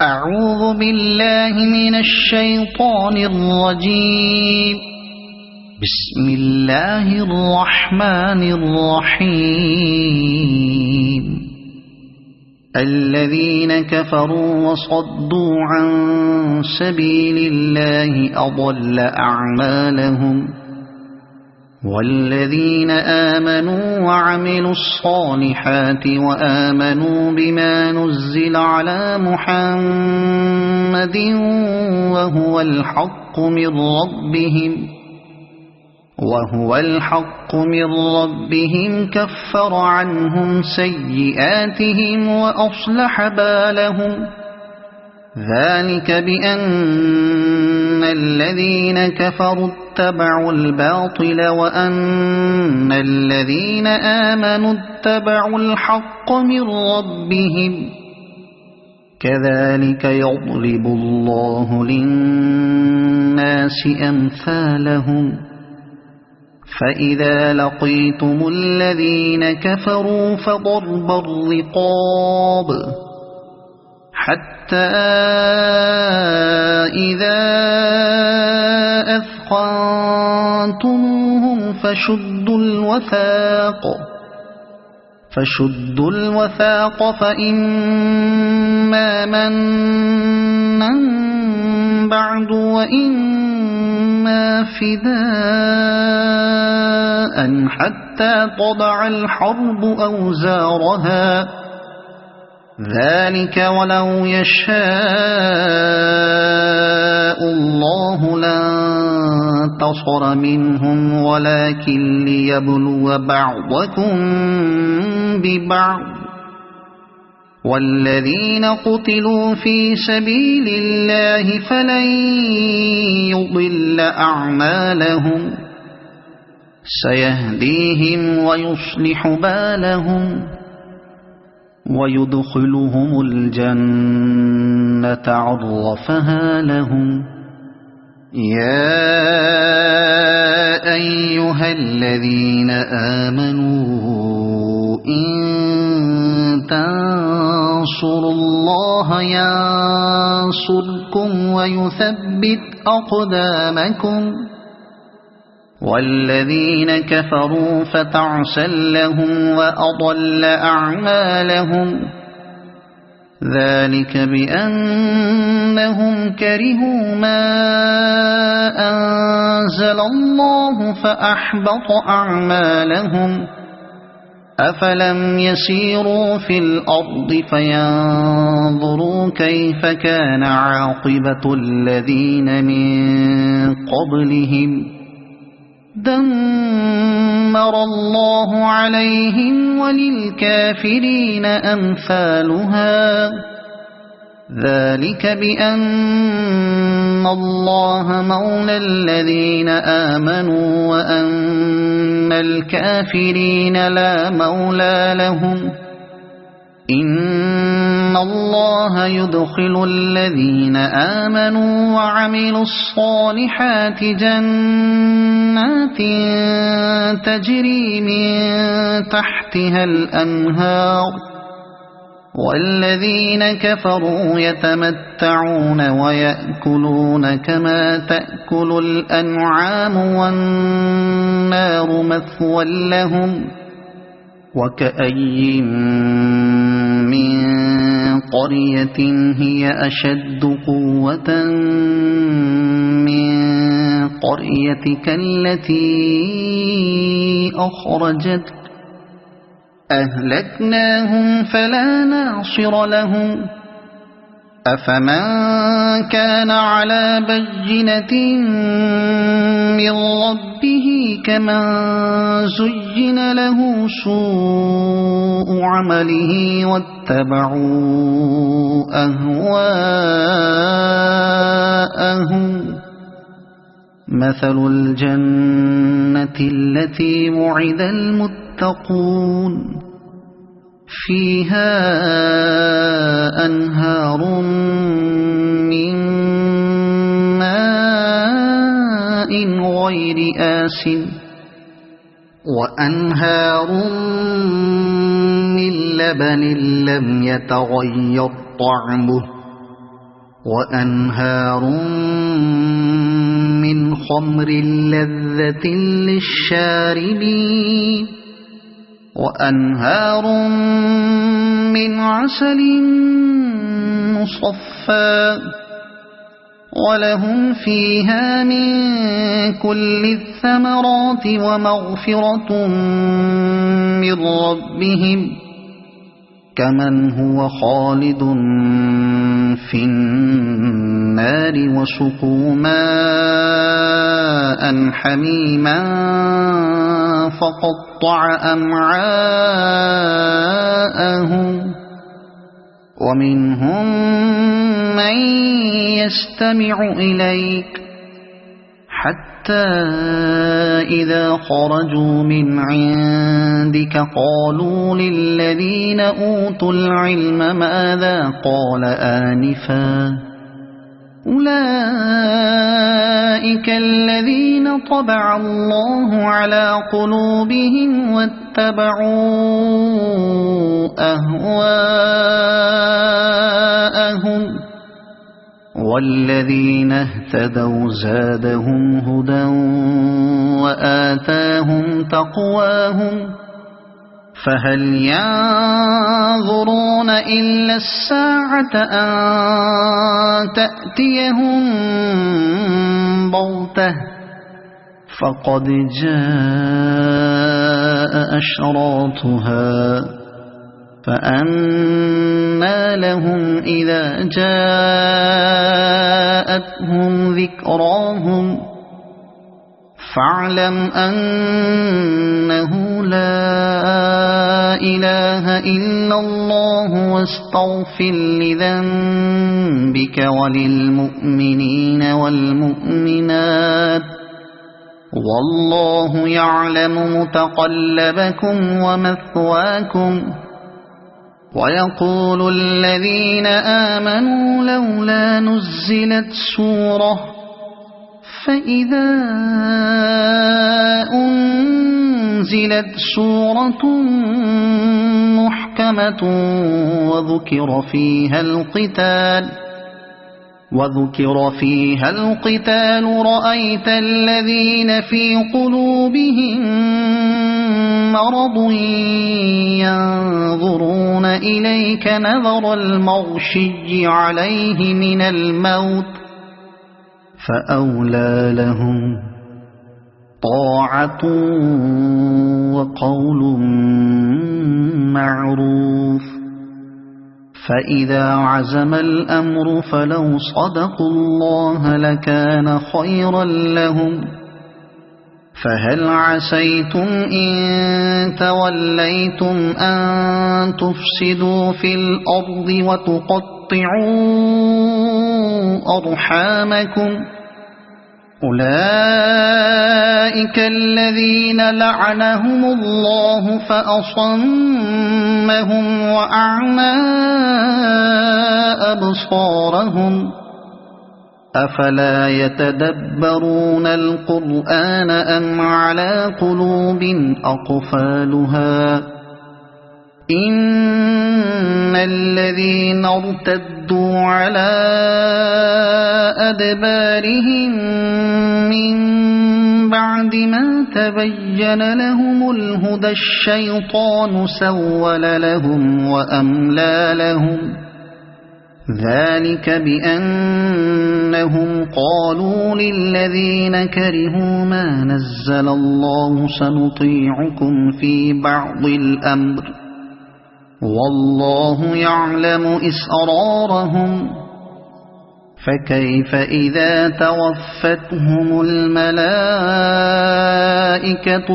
أعوذ بالله من الشيطان الرجيم. بسم الله الرحمن الرحيم. الذين كفروا وصدوا عن سبيل الله أضل أعمالهم، والذين آمنوا وعملوا الصالحات وآمنوا بما نزل على محمد وهو الحق من ربهم كفر عنهم سيئاتهم وأصلح بالهم. ذلك بأن الذين كفروا اتبعوا الباطل وأن الذين آمنوا اتبعوا الحق من ربهم. كذلك يضرب الله للناس أمثالهم. فإذا لقيتم الذين كفروا فضرب الرقاب حتى إذا أثخنتموهم فشدوا الوثاق فإما منا بعد وإما فداء حتى تضع الحرب أوزارها. ذلك ولو يشاء الله لانتصر منهم ولكن ليبلو بعضكم ببعض. والذين قتلوا في سبيل الله فلن يضل أعمالهم، سيهديهم ويصلح بالهم ويدخلهم الجنة عرفها لهم. يا أيها الذين آمنوا إن تنصروا الله ينصركم ويثبت أقدامكم. والذين كفروا فتعسا لهم وأضل أعمالهم. ذلك بأنهم كرهوا ما أنزل الله فأحبط أعمالهم. أفلم يسيروا في الأرض فينظروا كيف كان عاقبة الذين من قبلهم. دمر الله عليهم وللكافرين أمثالها. ذلك بأن الله مولى الذين آمنوا وأن الكافرين لا مولى لهم. إن الله يدخل الذين آمنوا وعملوا الصالحات جنات تجري من تحتها الأنهار. والذين كفروا يتمتعون ويأكلون كما تأكل الأنعام والنار مثوى لهم. وكأي من قرية هي أشد قوة من قريتك التي أخرجتك أهلكناهم فلا ناصر لهم. أفمن كان على بينة من ربه كمن زين له سوء عمله واتبعوا أهواءهم. مثل الجنة التي وعد المتقون فيها أنهار من ماء غير آسن وأنهار من لبن لم يتغير طعمه وأنهار من خمر لذة للشاربين وأنهار من عسل مصفى ولهم فيها من كل الثمرات ومغفرة من ربهم كمن هو خالد في النار وسقوا ماء حميما فقطع أمعاءهم ومنهم من يستمع إليك حتى إذا خرجوا من عندك قالوا للذين أوتوا العلم ماذا قال آنفا أولئك الذين طبع الله على قلوبهم واتبعوا أهواءهم والذين اهتدوا زادهم هدى وآتاهم تقواهم فهل ينظرون إلا الساعة أن تأتيهم بغتة فقد جاء أشراطها فأنى لهم إذا جاءتهم ذكراهم فاعلم أنه لا إله إلا الله واستغفر لذنبك وللمؤمنين والمؤمنات والله يعلم متقلبكم ومثواكم ويقول الذين آمنوا لولا نزلت سورة فإذا أنزلت سورة محكمة وذكر فيها القتال رأيت الذين في قلوبهم مرض ينظرون إليك نظر المغشي عليه من الموت فأولى لهم طاعة وقول معروف فإذا عزم الأمر فلو صدقوا الله لكان خيرا لهم فهل عسيتم إن توليتم أن تفسدوا في الأرض وتقطعوا أرحامكم أولئك الذين لعنهم الله فأصمهم وأعمى أبصارهم أفلا يتدبرون القرآن أم على قلوب أقفالها إن الذين ارتدوا على أدبارهم من بعد ما تبين لهم الهدى الشيطان سول لهم وأملى لهم ذلك بأنهم قالوا للذين كرهوا ما نزل الله سنطيعكم في بعض الأمر والله يعلم إسرارهم فكيف إذا توفتهم الملائكة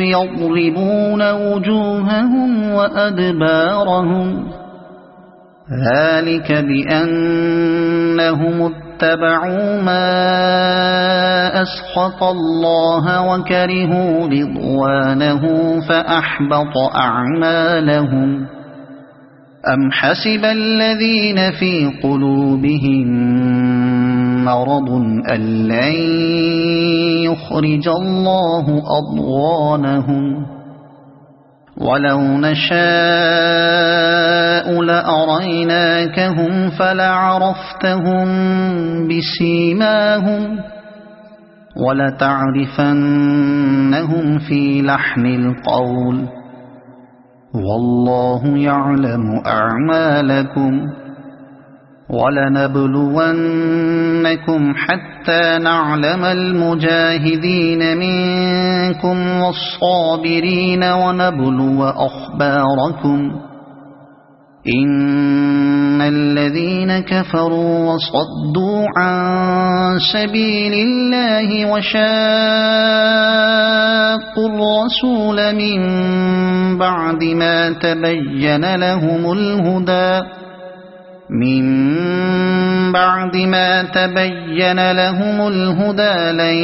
يضربون وجوههم وأدبارهم ذلك بأنهم اتبعوا ما أسخط الله وكرهوا رضوانه فأحبط أعمالهم أم حسب الذين في قلوبهم مرض أن لن يخرج الله أضغانهم ولو نشاء لأريناكهم فلعرفتهم بسيماهم ولتعرفنهم في لحن القول والله يعلم أعمالكم ولنبلونكم حتى نعلم المجاهدين منكم والصابرين ونبلو أخباركم إن الذين كفروا وصدوا عن سبيل الله وشاقوا الرسول من بعد ما تبين لهم الهدى لن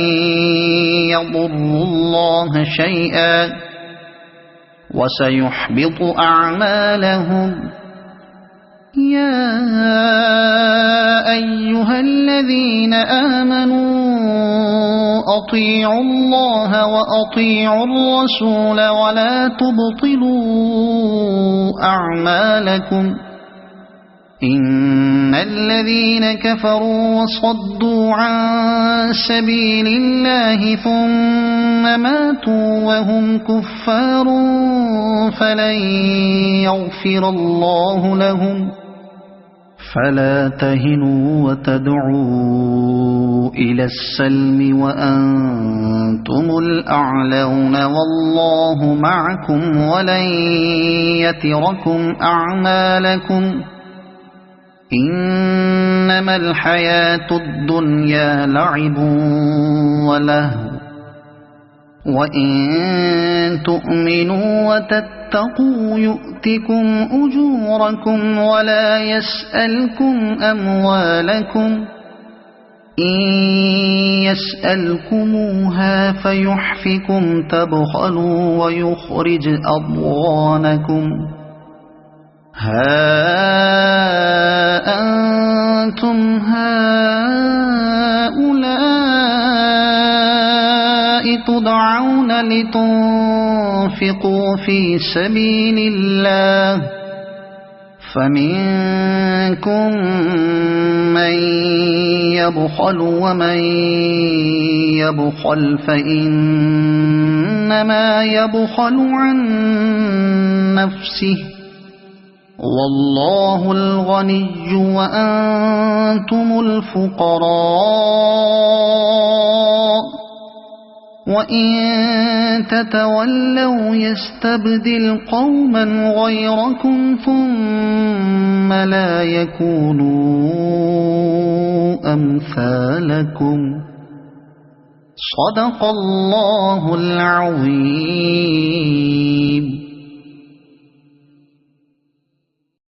يضروا الله شيئا وسيحبط أعمالهم يا أيها الذين آمنوا أطيعوا الله وأطيعوا الرسول ولا تبطلوا أعمالكم إن الذين كفروا وصدوا عن سبيل الله ثم ماتوا وهم كفار فلن يغفر الله لهم فلا تهنوا وتدعوا إلى السلم وأنتم الأعلون والله معكم ولن يتركم أعمالكم إنما الحياة الدنيا لعب ولهو وإن تؤمنوا وتتقوا يؤتكم أجوركم ولا يسألكم أموالكم إن يسألكموها فيحفكم تبخلوا ويخرج أضغانكم ها أنتم هؤلاء تدعون لتنفقوا في سبيل الله فمنكم من يبخل ومن يبخل فإنما يبخل عن نفسه والله الغني وأنتم الفقراء وإن تتولوا يستبدل قوما غيركم ثم لا يكونوا أمثالكم صدق الله العظيم.